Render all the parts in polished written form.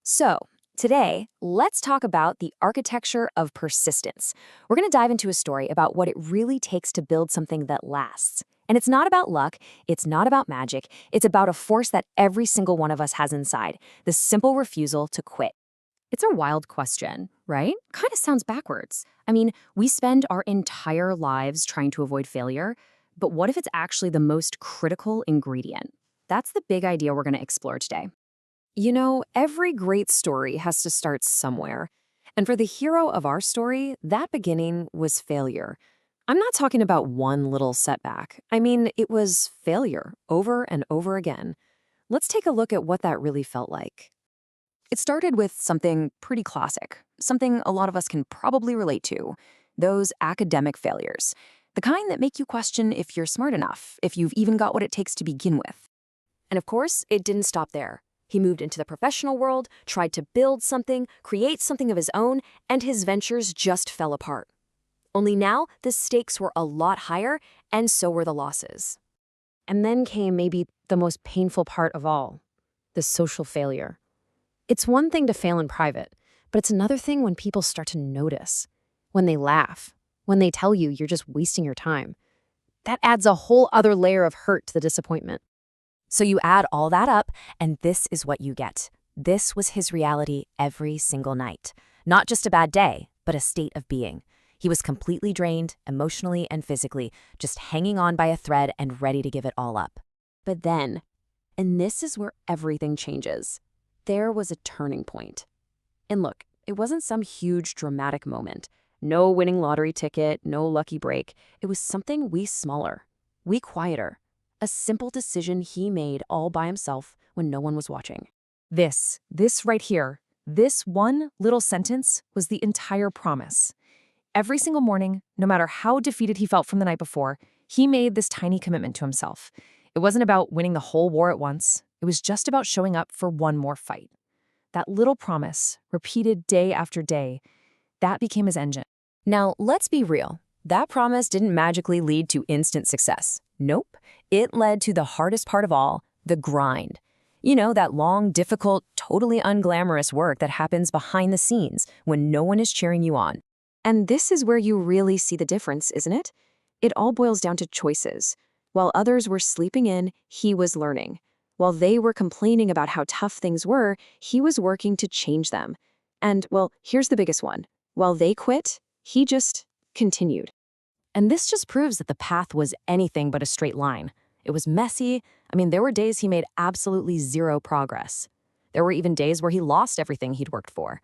So, today, let's talk about the architecture of persistence. We're going to dive into a story about what it really takes to build something that lasts. And it's not about luck, it's not about magic, it's about a force that every single one of us has inside, the simple refusal to quit. It's a wild question, right? Kind of sounds backwards. I mean, we spend our entire lives trying to avoid failure, but what if it's actually the most critical ingredient? That's the big idea we're going to explore today. Every great story has to start somewhere. And for the hero of our story, that beginning was failure. I'm not talking about one little setback. I mean, it was failure over and over again. Let's take a look at what that really felt like. It started with something pretty classic, something a lot of us can probably relate to, those academic failures. The kind that make you question if you're smart enough, if you've even got what it takes to begin with. And of course, it didn't stop there. He moved into the professional world, tried to build something, create something of his own, and his ventures just fell apart. Only now, the stakes were a lot higher, and so were the losses. And then came maybe the most painful part of all, the social failure. It's one thing to fail in private, but it's another thing when people start to notice, when they laugh, when they tell you you're just wasting your time. That adds a whole other layer of hurt to the disappointment. So you add all that up, and this is what you get. This was his reality every single night. Not just a bad day, but a state of being. He was completely drained, emotionally and physically, just hanging on by a thread and ready to give it all up. But then, and this is where everything changes, there was a turning point. And look, it wasn't some huge dramatic moment. No winning lottery ticket, no lucky break. It was something way smaller, way quieter. A simple decision he made all by himself when no one was watching. This right here, this one little sentence was the entire promise. Every single morning, no matter how defeated he felt from the night before, he made this tiny commitment to himself. It wasn't about winning the whole war at once. It was just about showing up for one more fight. That little promise, repeated day after day, that became his engine. Now, let's be real. That promise didn't magically lead to instant success. Nope. It led to the hardest part of all, the grind. That long, difficult, totally unglamorous work that happens behind the scenes when no one is cheering you on. And this is where you really see the difference, isn't it? It all boils down to choices. While others were sleeping in, he was learning. While they were complaining about how tough things were, he was working to change them. And, well, here's the biggest one. While they quit, he just continued. And this just proves that the path was anything but a straight line. It was messy. There were days he made absolutely zero progress. There were even days where he lost everything he'd worked for.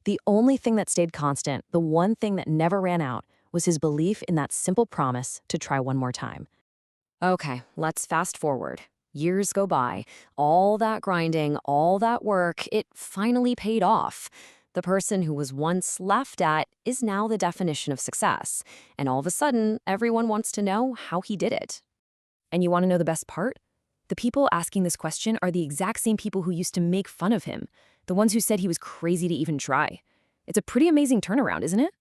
The only thing that stayed constant, the one thing that never ran out, was his belief in that simple promise to try one more time. Okay, let's fast forward. Years go by. All that grinding, all that work, it finally paid off. The person who was once laughed at is now the definition of success. And all of a sudden, everyone wants to know how he did it. And you want to know the best part? The people asking this question are the exact same people who used to make fun of him, the ones who said he was crazy to even try. It's a pretty amazing turnaround, isn't it?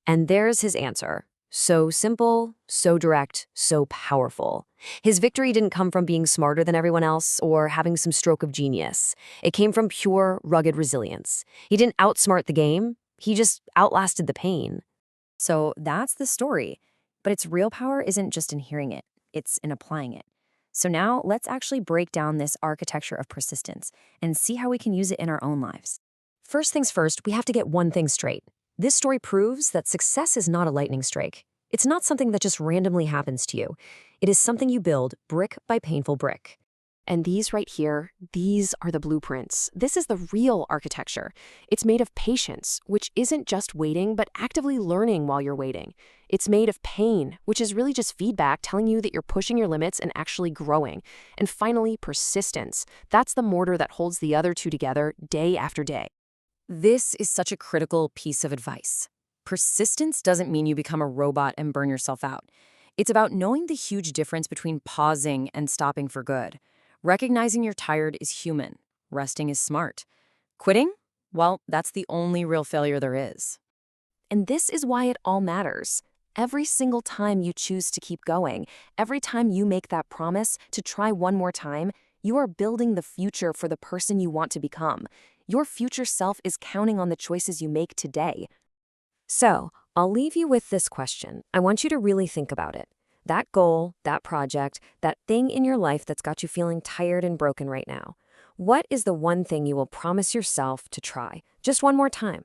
And there's his answer. So simple, so direct, so powerful. His victory didn't come from being smarter than everyone else or having some stroke of genius. It came from pure, rugged resilience. He didn't outsmart the game. He just outlasted the pain. So that's the story. But its real power isn't just in hearing it. It's in applying it. So now let's actually break down this architecture of persistence and see how we can use it in our own lives. First things first, we have to get one thing straight. This story proves that success is not a lightning strike. It's not something that just randomly happens to you. It is something you build brick by painful brick. And these right here, these are the blueprints. This is the real architecture. It's made of patience, which isn't just waiting, but actively learning while you're waiting. It's made of pain, which is really just feedback telling you that you're pushing your limits and actually growing. And finally, persistence. That's the mortar that holds the other two together day after day. This is such a critical piece of advice. Persistence doesn't mean you become a robot and burn yourself out. It's about knowing the huge difference between pausing and stopping for good. Recognizing you're tired is human. Resting is smart. Quitting? Well, that's the only real failure there is. And this is why it all matters. Every single time you choose to keep going, every time you make that promise to try one more time, you are building the future for the person you want to become. Your future self is counting on the choices you make today. So, I'll leave you with this question. I want you to really think about it. That goal, that project, that thing in your life that's got you feeling tired and broken right now. What is the one thing you will promise yourself to try? Just one more time.